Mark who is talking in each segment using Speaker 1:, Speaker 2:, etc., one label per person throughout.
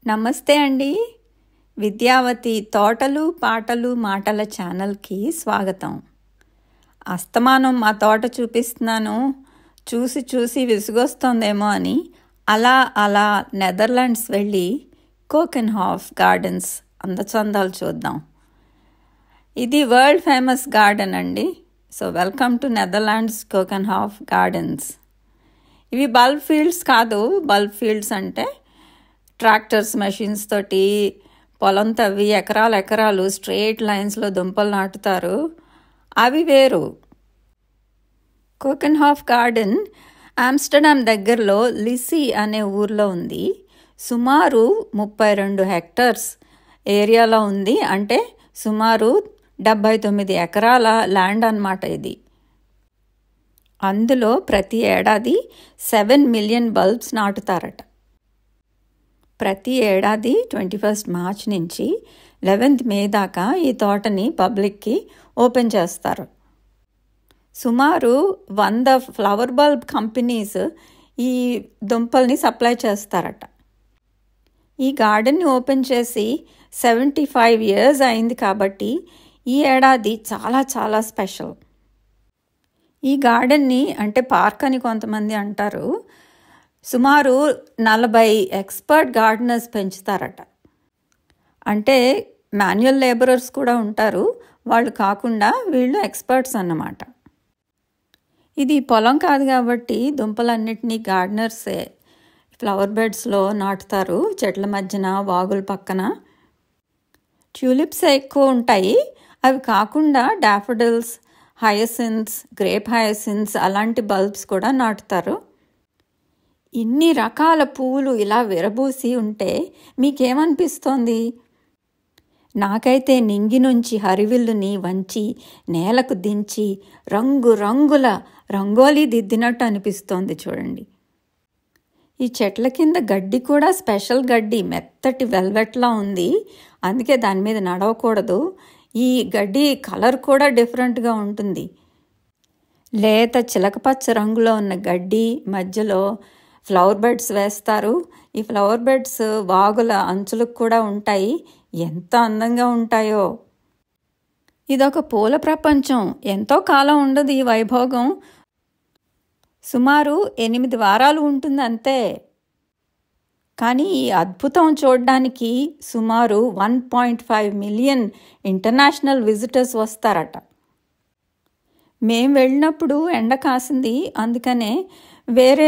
Speaker 1: నమస్తే అండి. విద్యావతి తోటలు పాటలు మాటల ఛానల్కి స్వాగతం. అస్తమానం మా తోట చూపిస్తున్నాను, చూసి చూసి విసుగొస్తోందేమో అని అలా నెదర్లాండ్స్ వెళ్ళి కోకెన్హాఫ్ గార్డెన్స్ అందచందాలు చూద్దాం. ఇది వరల్డ్ ఫేమస్ గార్డెన్ అండి. So welcome to Netherlands Keukenhof gardens. ఇవి బల్బ్ ఫీల్డ్స్ కాదు. బల్బ్ ఫీల్డ్స్ అంటే ట్రాక్టర్స్, మెషిన్స్ తోటి పొలం తవ్వి ఎకరాలు స్ట్రెయిట్ లైన్స్లో దుంపలు నాటుతారు. అవి వేరు. కోకెన్హాఫ్ గార్డెన్ ఆమ్స్టర్డామ్ దగ్గరలో లిసీ అనే ఊర్లో ఉంది. సుమారు 32 హెక్టార్స్ ఏరియాలో ఉంది. అంటే సుమారు 79 ఎకరాల ల్యాండ్ అన్నమాట ఇది. అందులో ప్రతి ఏడాది 7 మిలియన్ బల్బ్స్ నాటుతారట. ప్రతి ఏడాది 21 మార్చ్ నుంచి 11 మే దాకా ఈ తోటని పబ్లిక్కి ఓపెన్ చేస్తారు. సుమారు 100 ఫ్లవర్ బల్బ్ కంపెనీస్ ఈ దుంపల్ని సప్లై చేస్తారట. ఈ గార్డెన్ని ఓపెన్ చేసి 75 ఇయర్స్ అయింది కాబట్టి ఈ ఏడాది చాలా చాలా స్పెషల్. ఈ గార్డెన్ని, అంటే పార్క్ అని కొంతమంది అంటారు, సుమారు 40 ఎక్స్పర్ట్ గార్డెనర్స్ పెంచుతారట. అంటే మాన్యువల్ లేబరర్స్ కూడా ఉంటారు. వాళ్ళు కాకుండా వీళ్ళు ఎక్స్పర్ట్స్ అన్నమాట. ఇది పొలం కాదు కాబట్టి దుంపలన్నిటినీ గార్డెనర్సే ఫ్లవర్ బెడ్స్లో నాటుతారు, చెట్ల మధ్యన, వాగుల పక్కన. ట్యూలిప్స్ ఎక్కువ ఉంటాయి. అవి కాకుండా డాఫోడిల్స్, హయసిన్స్, గ్రేప్ హయసిన్స్ అలాంటి బల్బ్స్ కూడా నాటుతారు. ఇన్ని రకాల పువ్వులు ఇలా విరబూసి ఉంటే మీకేమనిపిస్తోంది? నాకైతే నింగి నుంచి హరివిల్లుని వంచి నేలకు దించి రంగురంగుల రంగోలీ దిద్దినట్టు అనిపిస్తోంది చూడండి. ఈ చెట్ల కింద గడ్డి కూడా స్పెషల్ గడ్డి, మెత్తటి వెల్వెట్లా ఉంది. అందుకే దాని మీద నడవకూడదు. ఈ గడ్డి కలర్ కూడా డిఫరెంట్గా ఉంటుంది. లేత చిలకపచ్చ రంగులో ఉన్న గడ్డి మధ్యలో ఫ్లవర్ బెడ్స్ వేస్తారు. ఈ ఫ్లవర్ బెడ్స్ వాగుల అంచులకు కూడా ఉంటాయి. ఎంత అందంగా ఉంటాయో. ఇదొక పూల ప్రపంచం. ఎంతో కాలం ఉండదు ఈ వైభోగం. సుమారు 8 వారాలు ఉంటుంది అంతే. కానీ ఈ అద్భుతం చూడడానికి సుమారు 1.5 మిలియన్ ఇంటర్నేషనల్ విజిటర్స్ వస్తారట. మేం వెళ్ళినప్పుడు ఎండ కాసింది. అందుకనే వేరే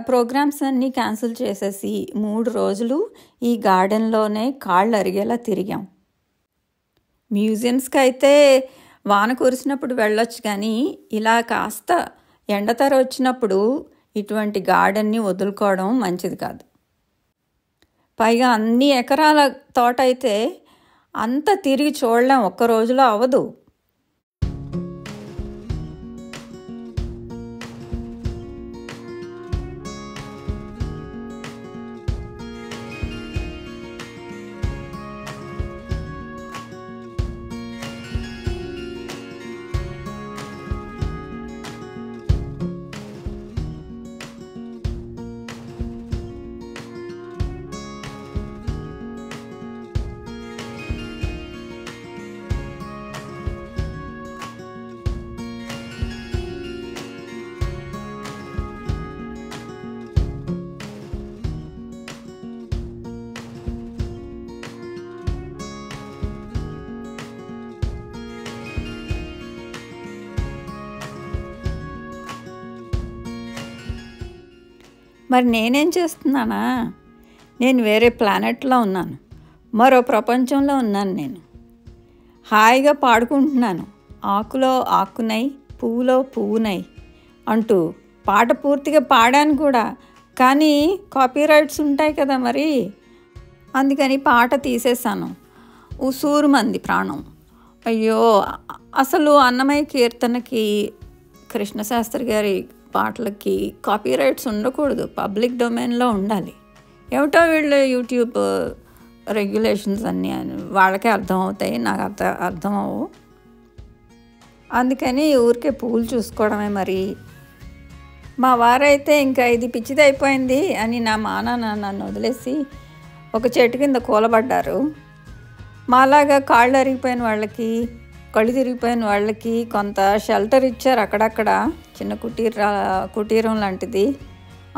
Speaker 1: ప్రోగ్రామ్స్ అన్నీ క్యాన్సిల్ చేసేసి 3 రోజులు ఈ గార్డెన్లోనే కాళ్ళు అరిగేలా తిరిగాం. మ్యూజియంస్కి అయితే వాన కురిసినప్పుడు వెళ్ళొచ్చు, కానీ ఇలా కాస్త ఎండతెర వచ్చినప్పుడు ఇటువంటి గార్డెన్ని వదులుకోవడం మంచిది కాదు. పైగా అన్ని ఎకరాల తోట అయితే అంత తిరిగి చూడలేం, ఒక్క రోజులో అవ్వదు. మరి నేనేం చేస్తున్నానా? నేను వేరే ప్లానెట్లో ఉన్నాను, మరో ప్రపంచంలో ఉన్నాను. నేను హాయిగా పాడుకుంటున్నాను. ఆకులో ఆకునై, పువ్వులో పువ్వునై అంటూ పాట పూర్తిగా పాడాను కూడా. కానీ కాపీరైట్స్ ఉంటాయి కదా మరి, అందుకని పాట తీసేశాను. ఉసూరుమంది ప్రాణం. అయ్యో, అసలు అన్నమయ్య కీర్తనకి, కృష్ణశాస్త్రి గారి పాటలకి కాపీరైట్స్ ఉండకూడదు, పబ్లిక్ డొమైన్లో ఉండాలి. ఏమిటో వీళ్ళు యూట్యూబ్ రెగ్యులేషన్స్ అన్నీ వాళ్ళకే అర్థం అవుతాయి, నాకు అర్థం అవ్వవు. అందుకని ఊరికే పువ్వులు చూసుకోవడమే. మరి మా వారైతే ఇంకా ఇది పిచ్చిది అయిపోయింది అని నా మానాన్న నన్ను వదిలేసి ఒక చెట్టు కింద కూలబడ్డారు. మాలాగా కాళ్ళు అరిగిపోయిన వాళ్ళకి, కళ్ళు తిరిగిపోయిన వాళ్ళకి కొంత షెల్టర్ ఇచ్చారు. అక్కడక్కడ చిన్న కుటీరం లాంటిది,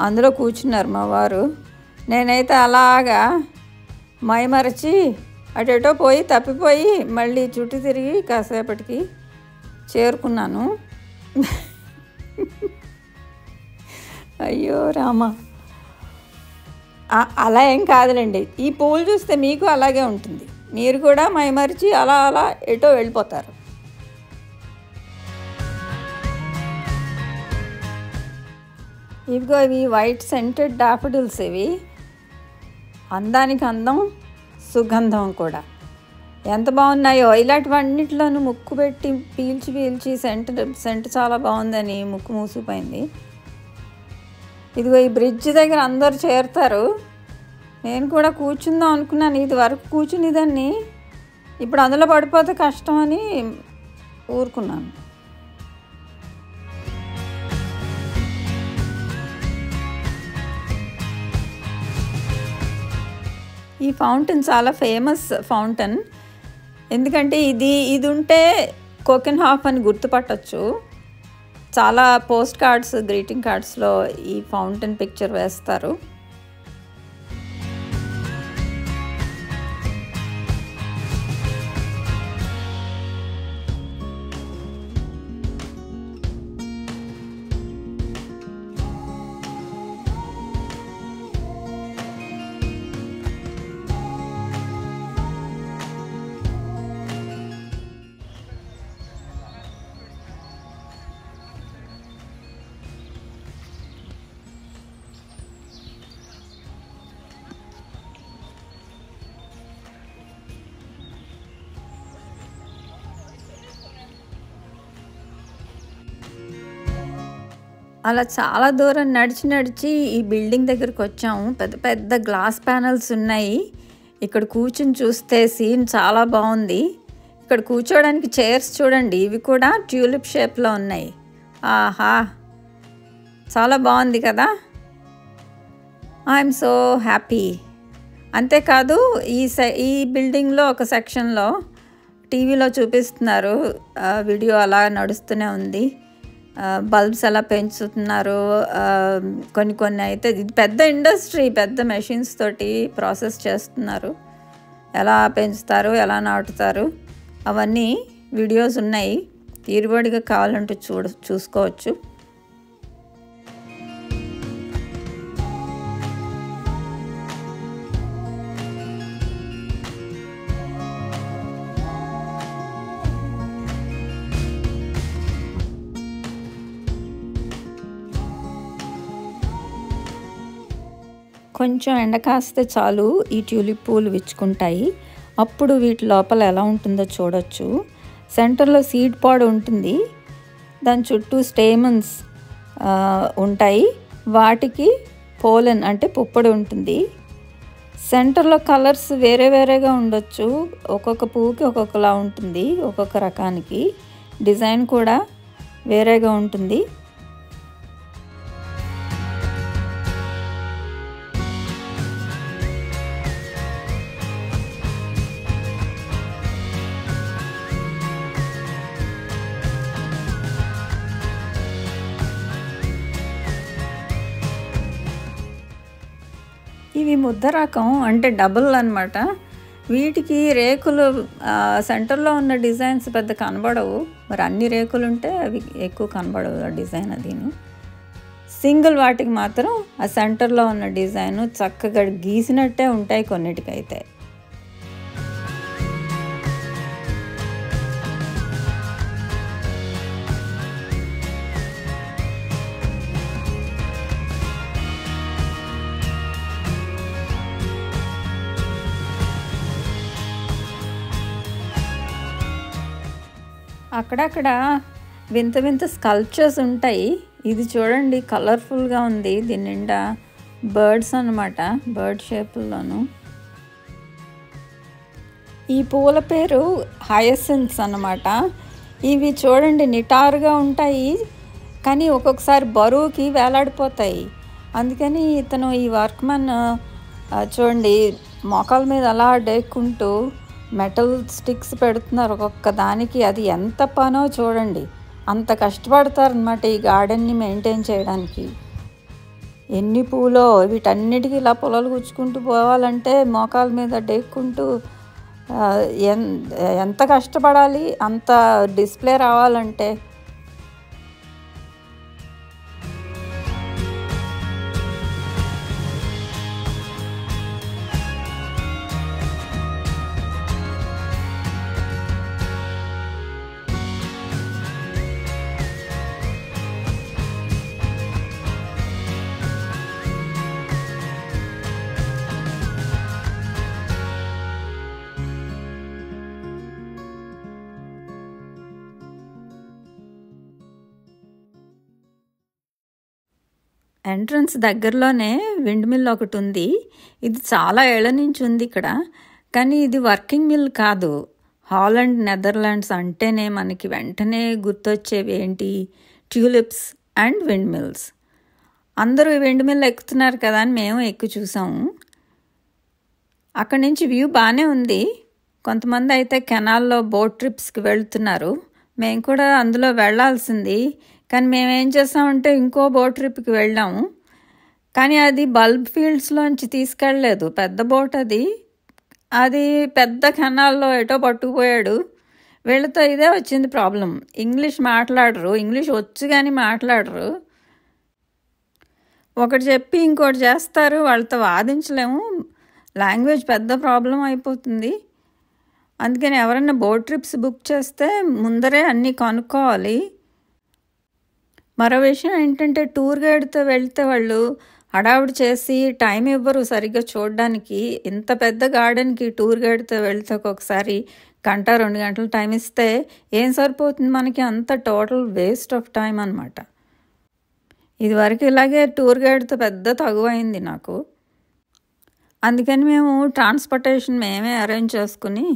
Speaker 1: అందులో కూర్చున్నారు మా వారు. నేనైతే అలాగా మైమరచి అటేటో పోయి తప్పిపోయి మళ్ళీ చుట్టూ తిరిగి కాసేపటికి చేరుకున్నాను. అయ్యో రామ, అలా ఏం కాదులేండి. ఈ పువ్వులు చూస్తే మీకు అలాగే ఉంటుంది. మీరు కూడా మైమరిచి అలా అలా ఎటో వెళ్ళిపోతారు. ఇవిగో ఇవి వైట్ సెంటెడ్ డాఫడిల్స్. ఇవి అందానికి అందం, సుగంధం కూడా. ఎంత బాగున్నాయో! ఇలాంటివన్నిటిలోనూ ముక్కు పెట్టి పీల్చి సెంట్ చాలా బాగుందని ముక్కు మూసిపోయింది. ఇదిగో ఈ బ్రిడ్జ్ దగ్గర అందరూ చేరుతారు. నేను కూడా కూర్చుందాం అనుకున్నాను. ఇది వరకు కూర్చునేదాన్ని, ఇప్పుడు అందులో పడిపోతే కష్టం అని ఊరుకున్నాను. ఈ ఫౌంటైన్ చాలా ఫేమస్ ఫౌంటైన్. ఎందుకంటే ఇది ఉంటే కోకెన్హాఫ్ అని గుర్తుపట్టచ్చు. చాలా పోస్ట్ కార్డ్స్, గ్రీటింగ్ కార్డ్స్లో ఈ ఫౌంటైన్ పిక్చర్ వేస్తారు. అలా చాలా దూరం నడిచి ఈ బిల్డింగ్ దగ్గరికి వచ్చాము. పెద్ద పెద్ద గ్లాస్ ప్యానల్స్ ఉన్నాయి. ఇక్కడ కూర్చుని చూస్తే సీన్ చాలా బాగుంది. ఇక్కడ కూర్చోడానికి చైర్స్ చూడండి, ఇవి కూడా ట్యూలిప్ షేప్లో ఉన్నాయి. ఆహా, చాలా బాగుంది కదా. I'm so happy. అంతేకాదు ఈ బిల్డింగ్లో ఒక సెక్షన్లో టీవీలో చూపిస్తున్నారు, వీడియో అలా నడుస్తూనే ఉంది. బల్బ్స్ ఎలా పెంచుతున్నారు, కొన్ని అయితే ఇది పెద్ద ఇండస్ట్రీ, పెద్ద మెషిన్స్ తోటి ప్రాసెస్ చేస్తున్నారు. ఎలా పెంచుతారు, ఎలా నాటుతారు, అవన్నీ వీడియోస్ ఉన్నాయి. తీరుబడిగా కావాలంటే చూసుకోవచ్చు. కొంచెం ఎండ కాస్తే చాలు ఈ ట్యూలిప్ పూలు విచ్చుకుంటాయి. అప్పుడు వీటి లోపల ఎలా ఉంటుందో చూడొచ్చు. సెంటర్లో సీడ్ పాడ్ ఉంటుంది, దాని చుట్టూ స్టేమన్స్ ఉంటాయి, వాటికి పోలెన్ అంటే పుప్పొడి ఉంటుంది. సెంటర్లో కలర్స్ వేరే వేరేగా ఉండొచ్చు, ఒక్కొక్క పువ్వుకి ఒక్కొక్కలా ఉంటుంది, ఒక్కొక్క రకానికి డిజైన్ కూడా వేరేగా ఉంటుంది. ఇవి ముద్ద రకం, అంటే డబుల్ అన్నమాట. వీటికి రేకులు సెంటర్లో ఉన్న డిజైన్స్ పెద్ద కనబడవు. మరి అన్ని రేకులు ఉంటే అవి ఎక్కువ కనబడవు ఆ డిజైన్. అదిను సింగిల్ వాటికి మాత్రం ఆ సెంటర్లో ఉన్న డిజైన్ చక్కగా గీసినట్టే ఉంటాయి కొన్నిటికైతే. అక్కడక్కడ వింత వింత స్కల్ప్చర్స్ ఉంటాయి. ఇది చూడండి, కలర్ఫుల్గా ఉంది. దీని నిండా బర్డ్స్ అన్నమాట, బర్డ్ షేప్లోను. ఈ పూల పేరు హయసిన్స్ అన్నమాట. ఇవి చూడండి నిటారుగా ఉంటాయి, కానీ ఒక్కొక్కసారి బరువుకి వేలాడిపోతాయి. అందుకని ఇతను ఈ వర్క్మన్ చూడండి మోకాల మీద అలా డేక్కుంటూ మెటల్ స్టిక్స్ పెడుతున్నారు ఒక్కొక్క దానికి. అది ఎంత పనో చూడండి. అంత కష్టపడతారనమాట ఈ గార్డెన్ని మెయింటైన్ చేయడానికి. ఎన్ని పూలో వీటన్నిటికీ ఇలా పొలాలు గుచ్చుకుంటూ పోవాలంటే మోకాల మీద డేక్కుంటూ ఎంత కష్టపడాలి అంత డిస్ప్లే రావాలంటే. ఎంట్రన్స్ దగ్గరలోనే విండ్ మిల్ ఒకటి ఉంది. ఇది చాలా ఏళ్ల నుంచి ఉంది ఇక్కడ. కానీ ఇది వర్కింగ్ మిల్ కాదు. హాలండ్, నెదర్లాండ్స్ అంటేనే మనకి వెంటనే గుర్తొచ్చేవి ఏంటి? Tulips and windmills. అందరూ విండ్ మిల్ ఎక్కుతున్నారు కదా అని మేము ఎక్కు చూసాము. అక్కడి నుంచి వ్యూ బాగానే ఉంది. కొంతమంది అయితే కెనాల్లో బోట్ ట్రిప్స్కి వెళ్తున్నారు. మేము కూడా అందులో వెళ్ళాల్సింది. కానీ మేమేం చేసామంటే ఇంకో బోట్ ట్రిప్కి వెళ్ళాము. కానీ అది బల్బ్ ఫీల్డ్స్లోంచి తీసుకెళ్ళలేదు. పెద్ద బోట్ అది పెద్ద కెనాల్లో ఎటో పట్టుకుపోయాడు. వీళ్ళతో ఇదే వచ్చింది ప్రాబ్లం. ఇంగ్లీష్ మాట్లాడరు. ఇంగ్లీష్ వచ్చు కానీ మాట్లాడరు. ఒకటి చెప్పి ఇంకోటి చేస్తారు. వాళ్ళతో వాదించలేము. లాంగ్వేజ్ పెద్ద ప్రాబ్లం అయిపోతుంది. అందుకని ఎవరైనా బోట్ ట్రిప్స్ బుక్ చేస్తే ముందరే అన్నీ కనుక్కోవాలి. మరో విషయం ఏంటంటే టూర్ గైడ్తో వెళ్తే వాళ్ళు హడావుడి చేసి టైం ఇవ్వరు సరిగ్గా చూడడానికి. ఇంత పెద్ద గార్డెన్కి టూర్ గైడ్తో వెళ్తే ఒక్కొక్కసారి 1-2 గంటలు టైం ఇస్తే ఏం సరిపోతుంది మనకి? అంత టోటల్ వేస్ట్ ఆఫ్ టైం అనమాట. ఇదివరకు ఇలాగే టూర్ గైడ్తో పెద్ద తగువైంది నాకు. అందుకని మేము ట్రాన్స్పోర్టేషన్ మేమే అరేంజ్ చేసుకుని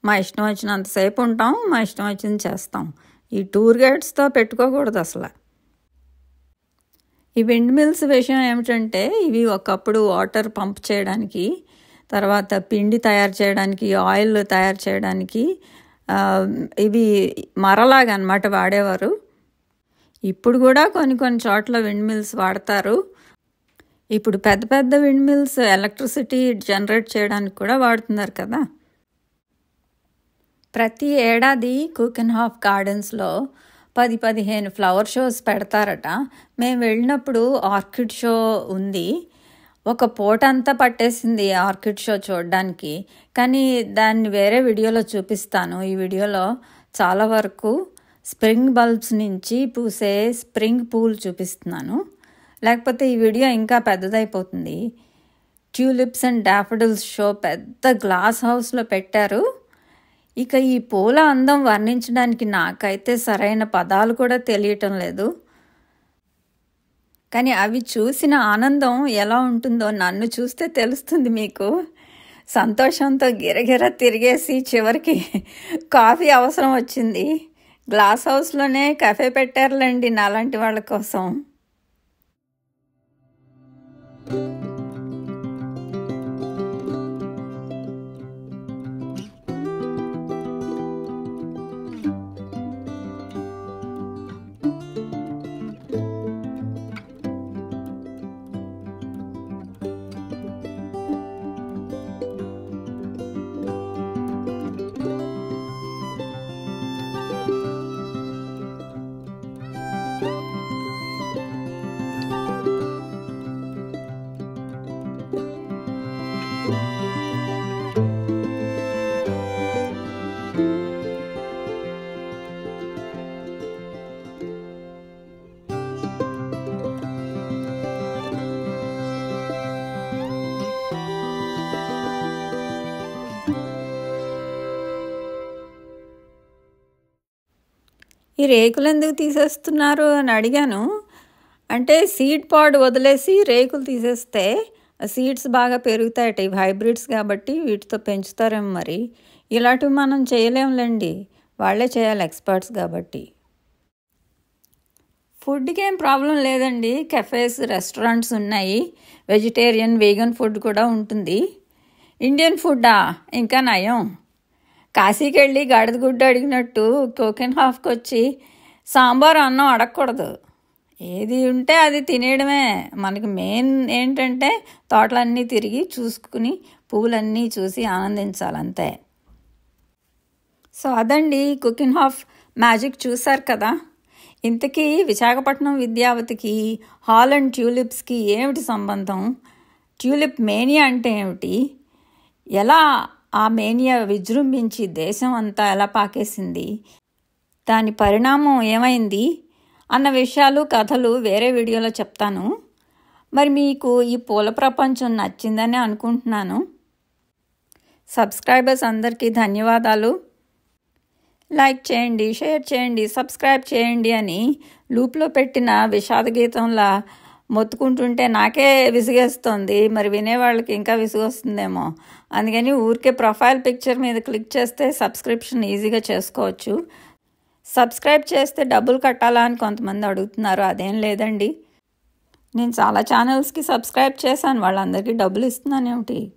Speaker 1: మా ఇష్టం వచ్చినంతసేపు ఉంటాం, మా ఇష్టం వచ్చింది చేస్తాం. ఈ టూర్ గైడ్స్తో పెట్టుకోకూడదు అసలు. ఈ విండ్ మిల్స్ విషయం ఏమిటంటే ఇవి ఒకప్పుడు వాటర్ పంప్ చేయడానికి, తర్వాత పిండి తయారు చేయడానికి, ఆయిల్ తయారు చేయడానికి ఇవి మరలాగా అన్నమాట వాడేవారు. ఇప్పుడు కూడా కొన్ని చోట్ల విండ్ మిల్స్ వాడతారు. ఇప్పుడు పెద్ద పెద్ద విండ్ మిల్స్ ఎలక్ట్రిసిటీ జనరేట్ చేయడానికి కూడా వాడుతున్నారు కదా. ప్రతి ఏడాది కూకెన్హాఫ్ గార్డెన్స్లో 10-15 ఫ్లవర్ షోస్ పెడతారట. మేము వెళ్ళినప్పుడు ఆర్కిడ్ షో ఉంది. ఒక పూట అంతా పట్టేసింది ఆర్కిడ్ షో చూడడానికి. కానీ దాన్ని వేరే వీడియోలో చూపిస్తాను. ఈ వీడియోలో చాలా వరకు స్ప్రింగ్ బల్బ్స్ నుంచి పూసే స్ప్రింగ్ పూలు చూపిస్తున్నాను. లేకపోతే ఈ వీడియో ఇంకా పెద్దదైపోతుంది. ట్యూలిప్స్ అండ్ డాఫోడిల్స్ షో పెద్ద గ్లాస్ హౌస్లో పెట్టారు. ఇక ఈ పూల అందం వర్ణించడానికి నాకైతే సరైన పదాలు కూడా తెలియటం లేదు. కానీ అవి చూసిన ఆనందం ఎలా ఉంటుందో నన్ను చూస్తే తెలుస్తుంది మీకు. సంతోషంతో గిరగిర తిరిగేసి చివరికి కాఫీ అవసరం వచ్చింది. గ్లాస్ హౌస్లోనే కెఫే పెట్టారులేండి నాలాంటి వాళ్ళ కోసం. ఈ రేకులు ఎందుకు తీసేస్తున్నారు అని అడిగాను. అంటే సీడ్ పాడ్ వదిలేసి రేకులు తీసేస్తే సీడ్స్ బాగా పెరుగుతాయట. ఇవి హైబ్రిడ్స్ కాబట్టి వీటితో పెంచుతారేమో మరి. ఇలాంటివి మనం చేయలేములేండి, వాళ్ళే చేయాలి ఎక్స్పర్ట్స్ కాబట్టి. ఫుడ్కి ఏం ప్రాబ్లం లేదండి. కెఫేస్, రెస్టారెంట్స్ ఉన్నాయి. వెజిటేరియన్, వీగన్ ఫుడ్ కూడా ఉంటుంది. ఇండియన్ ఫుడ్డా? ఇంకా నయం. కాశీకి వెళ్ళి గాడిద గుడ్డు అడిగినట్టు కోకెన్ హాఫ్కి వచ్చి సాంబార్ అన్నం అడగకూడదు. ఏది ఉంటే అది తినేయడమే. మనకి మెయిన్ ఏంటంటే తోటలన్నీ తిరిగి చూసుకుని పువ్వులన్నీ చూసి ఆనందించాలంతే. సో అదండి కుకింగ్ హాఫ్ మ్యాజిక్. చూశారు కదా. ఇంతకీ విశాఖపట్నం విద్యావతికి హాలండ్ ట్యూలిప్స్కి ఏమిటి సంబంధం? ట్యూలిప్ మేనియా అంటే ఏమిటి? ఎలా ఆ మేనియా విజృంభించి దేశం అంతా ఎలా పాకేసింది? దాని పరిణామం ఏమైంది అన్న విషయాలు కథలు వేరే వీడియోలో చెప్తాను. మరి మీకు ఈ పూల ప్రపంచం నచ్చిందని అనుకుంటున్నాను. సబ్స్క్రైబర్స్ అందరికీ ధన్యవాదాలు. లైక్ చేయండి, షేర్ చేయండి, సబ్స్క్రైబ్ చేయండి అని లూప్లో పెట్టిన విషాద గీతంలా మొత్తుకుంటుంటే నాకే విసిగేస్తుంది. మరి వినేవాళ్ళకి ఇంకా విసుగొస్తుందేమో. అందుకని ఊరికే ప్రొఫైల్ పిక్చర్ మీద క్లిక్ చేస్తే సబ్స్క్రిప్షన్ ఈజీగా చేసుకోవచ్చు. సబ్స్క్రైబ్ చేస్తే డబ్బులు కట్టాలా అని కొంతమంది అడుగుతున్నారు. అదేం లేదండి. నేను చాలా ఛానల్స్కి సబ్స్క్రైబ్ చేశాను, వాళ్ళందరికీ డబ్బులు ఇస్తున్నాను. ఏమిటి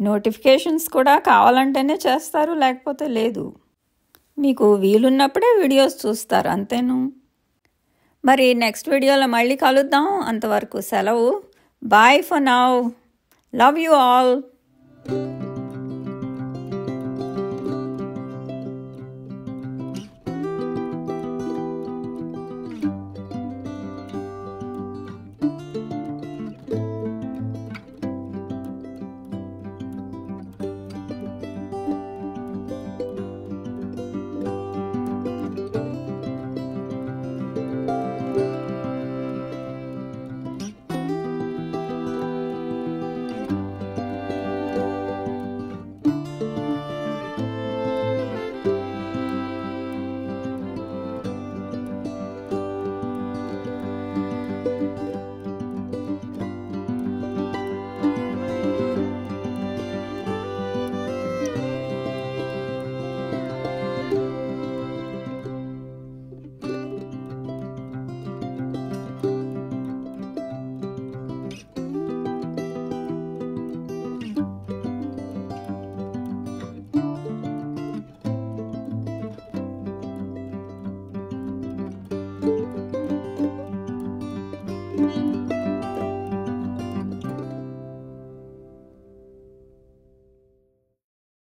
Speaker 1: నోటిఫికేషన్స్ కూడా కావాలంటేనే చేస్తారు, లేకపోతే లేదు. మీకు వీలున్నప్పుడే వీడియోస్ చూస్తారు, అంతేను. మరి నెక్స్ట్ వీడియోలో మళ్ళీ కలుద్దాం. అంతవరకు సెలవు. Bye for now. Love you all.